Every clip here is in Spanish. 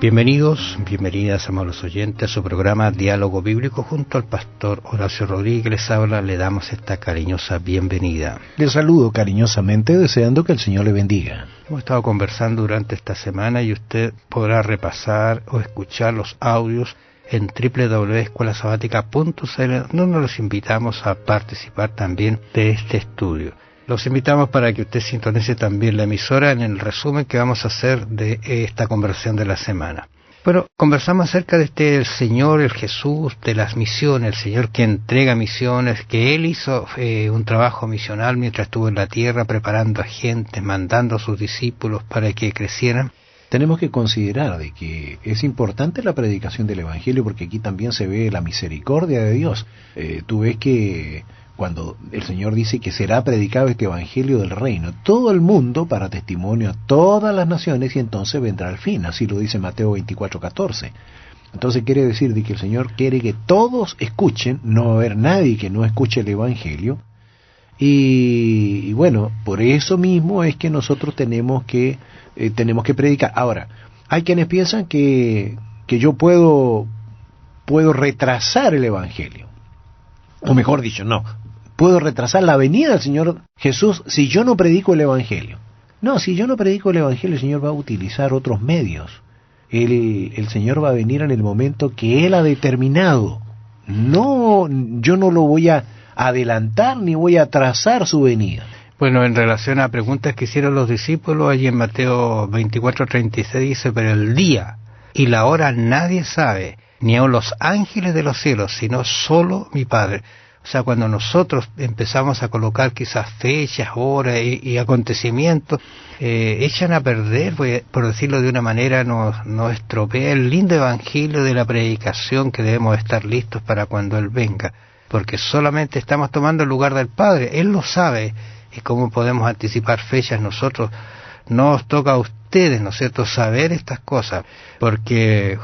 Bienvenidos, bienvenidas, amables oyentes, a su programa Diálogo Bíblico. Junto al pastor Horacio Rodríguez les habla, le damos esta cariñosa bienvenida. Le saludo cariñosamente, deseando que el Señor le bendiga. Hemos estado conversando durante esta semana y usted podrá repasar o escuchar los audios en www.escuelasabatica.cl, donde los invitamos a participar también de este estudio. Los invitamos para que usted sintonice también la emisora en el resumen que vamos a hacer de esta conversación de la semana. Bueno, conversamos acerca de el Señor, el Jesús, de las misiones, el Señor que entrega misiones, que Él hizo un trabajo misional mientras estuvo en la tierra, preparando a gente, mandando a sus discípulos para que crecieran. Tenemos que considerar de que es importante la predicación del Evangelio, porque aquí también se ve la misericordia de Dios. Tú ves que cuando el Señor dice que será predicado este Evangelio del Reino, todo el mundo para testimonio a todas las naciones, y entonces vendrá el fin, así lo dice Mateo 24:14. Entonces quiere decir de que el Señor quiere que todos escuchen, no va a haber nadie que no escuche el Evangelio, y bueno, por eso mismo es que nosotros tenemos que predicar. Ahora, hay quienes piensan que yo puedo retrasar el Evangelio, o mejor dicho, no, puedo retrasar la venida del Señor Jesús si yo no predico el Evangelio. No, si yo no predico el Evangelio, el Señor va a utilizar otros medios. El Señor va a venir en el momento que Él ha determinado. No, yo no lo voy a adelantar ni voy a atrasar su venida. Bueno, en relación a preguntas que hicieron los discípulos, allí en Mateo 24:36 dice: pero el día y la hora nadie sabe, ni aun los ángeles de los cielos, sino solo mi Padre. O sea, cuando nosotros empezamos a colocar quizás fechas, horas y acontecimientos, echan a perder, por decirlo de una manera, nos estropea el lindo evangelio de la predicación, que debemos estar listos para cuando Él venga, porque solamente estamos tomando el lugar del Padre. Él lo sabe, y cómo podemos anticipar fechas nosotros. No os toca a ustedes, ¿no es cierto?, saber estas cosas, porque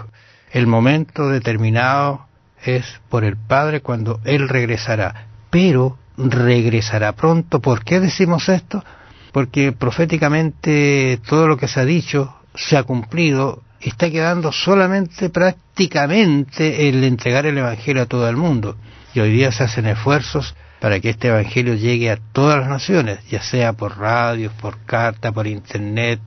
el momento determinado es por el Padre cuando Él regresará, pero regresará pronto. ¿Por qué decimos esto? Porque proféticamente todo lo que se ha dicho se ha cumplido. Está quedando solamente prácticamente el entregar el Evangelio a todo el mundo, y hoy día se hacen esfuerzos para que este Evangelio llegue a todas las naciones, ya sea por radio, por carta, por internet,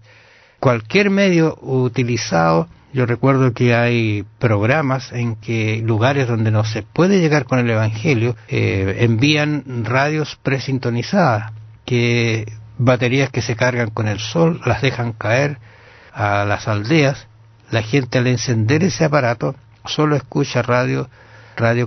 cualquier medio utilizado. Yo recuerdo que hay programas en que lugares donde no se puede llegar con el Evangelio, envían radios presintonizadas, que baterías que se cargan con el sol, las dejan caer a las aldeas. La gente, al encender ese aparato, solo escucha radio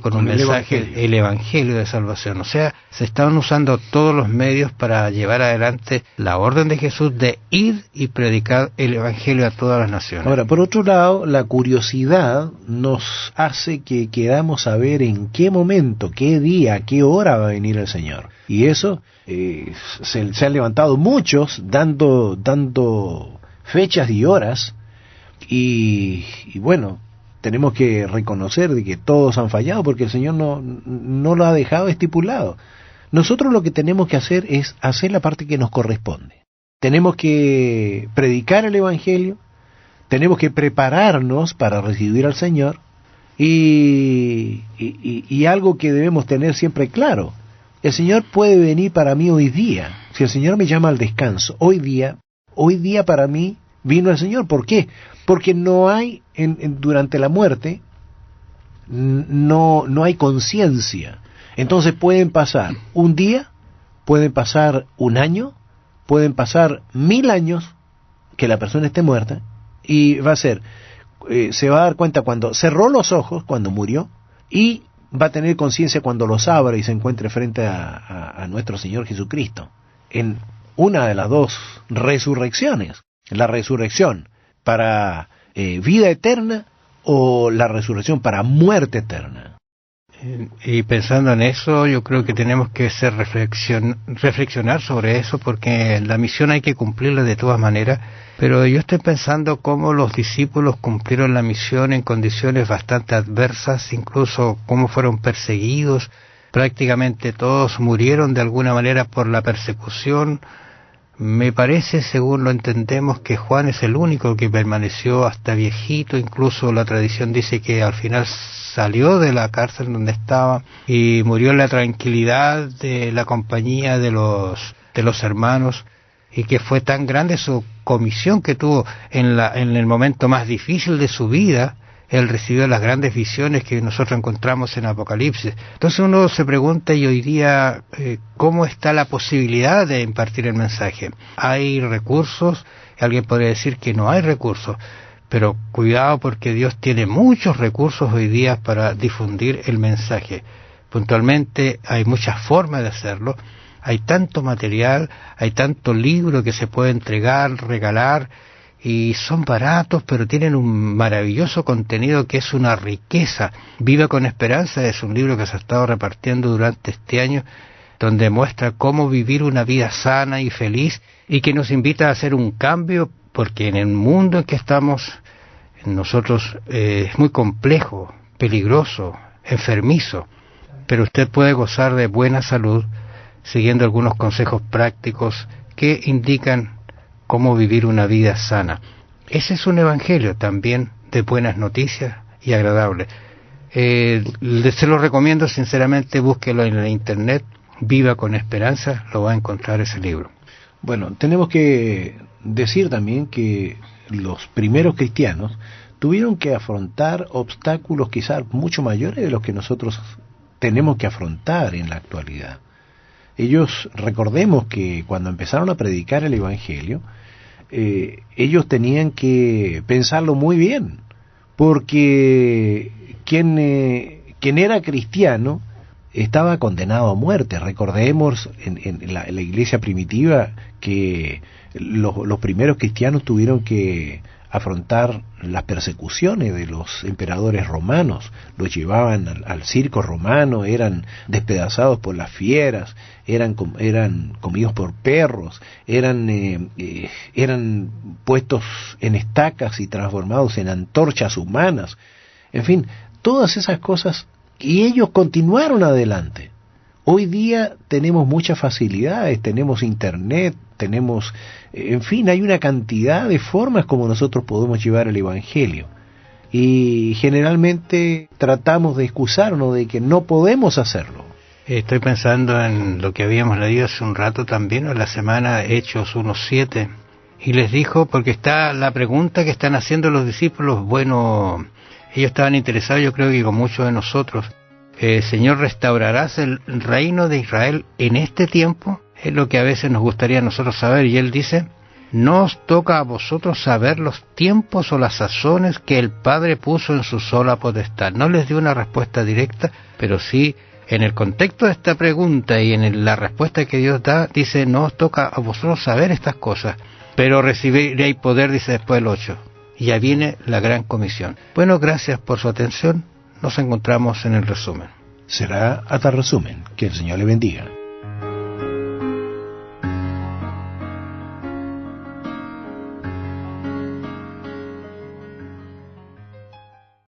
con un mensaje, el Evangelio de salvación. O sea, se están usando todos los medios para llevar adelante la orden de Jesús de ir y predicar el Evangelio a todas las naciones. Ahora, por otro lado, la curiosidad nos hace que queramos saber en qué momento, qué día, qué hora va a venir el Señor. Y eso, se han levantado muchos dando fechas y horas, y bueno, tenemos que reconocer de que todos han fallado, porque el Señor no lo ha dejado estipulado. Nosotros lo que tenemos que hacer es hacer la parte que nos corresponde. Tenemos que predicar el Evangelio, tenemos que prepararnos para recibir al Señor, y algo que debemos tener siempre claro: el Señor puede venir para mí hoy día. Si el Señor me llama al descanso, hoy día para mí vino el Señor. ¿Por qué? Porque no hay, durante la muerte, no hay conciencia. Entonces pueden pasar un día, pueden pasar un año, pueden pasar 1000 años que la persona esté muerta, y va a ser, se va a dar cuenta cuando cerró los ojos, cuando murió, y va a tener conciencia cuando los abra y se encuentre frente a nuestro Señor Jesucristo, en una de las dos resurrecciones: la resurrección para vida eterna, o la resurrección para muerte eterna. Y pensando en eso, yo creo que tenemos que reflexionar sobre eso, porque la misión hay que cumplirla de todas maneras. Pero yo estoy pensando cómo los discípulos cumplieron la misión en condiciones bastante adversas, incluso cómo fueron perseguidos. Prácticamente todos murieron de alguna manera por la persecución. Me parece, según lo entendemos, que Juan es el único que permaneció hasta viejito. Incluso la tradición dice que al final salió de la cárcel donde estaba y murió en la tranquilidad de la compañía de los hermanos, y que fue tan grande su comisión que tuvo en el momento más difícil de su vida. Él recibió las grandes visiones que nosotros encontramos en Apocalipsis. Entonces uno se pregunta, y hoy día, ¿cómo está la posibilidad de impartir el mensaje? ¿Hay recursos? Alguien podría decir que no hay recursos, pero cuidado, porque Dios tiene muchos recursos hoy día para difundir el mensaje. Puntualmente hay muchas formas de hacerlo. Hay tanto material, hay tanto libro que se puede entregar, regalar, y son baratos, pero tienen un maravilloso contenido que es una riqueza. Viva con Esperanza es un libro que se ha estado repartiendo durante este año, donde muestra cómo vivir una vida sana y feliz, y que nos invita a hacer un cambio, porque en el mundo en que estamos nosotros es muy complejo, peligroso, enfermizo, pero usted puede gozar de buena salud siguiendo algunos consejos prácticos que indican cómo vivir una vida sana. Ese es un evangelio también de buenas noticias y agradable. Se lo recomiendo sinceramente, búsquelo en la internet, Viva con Esperanza, lo va a encontrar ese libro. Bueno, tenemos que decir también que los primeros cristianos tuvieron que afrontar obstáculos quizás mucho mayores de los que nosotros tenemos que afrontar en la actualidad. Ellos, recordemos que cuando empezaron a predicar el Evangelio, ellos tenían que pensarlo muy bien, porque quien era cristiano estaba condenado a muerte. Recordemos en la iglesia primitiva que los primeros cristianos tuvieron que afrontar las persecuciones de los emperadores romanos. Los llevaban al circo romano, eran despedazados por las fieras, eran comidos por perros, eran puestos en estacas y transformados en antorchas humanas. En fin, todas esas cosas, y ellos continuaron adelante. Hoy día tenemos muchas facilidades, tenemos internet, tenemos, en fin, hay una cantidad de formas como nosotros podemos llevar el Evangelio. Y generalmente tratamos de excusarnos de que no podemos hacerlo. Estoy pensando en lo que habíamos leído hace un rato también, en la semana, Hechos 1:7, y les dijo, porque está la pregunta que están haciendo los discípulos, bueno, ellos estaban interesados, yo creo que con muchos de nosotros, Señor, ¿restaurarás el reino de Israel en este tiempo? Es lo que a veces nos gustaría a nosotros saber, y él dice, no os toca a vosotros saber los tiempos o las sazones que el Padre puso en su sola potestad. No les dio una respuesta directa, pero sí, en el contexto de esta pregunta y en la respuesta que Dios da, dice, no os toca a vosotros saber estas cosas, pero recibiréis poder, dice después el 8. Y ya viene la gran comisión. Bueno, gracias por su atención. Nos encontramos en el resumen. Será hasta el resumen. Que el Señor le bendiga.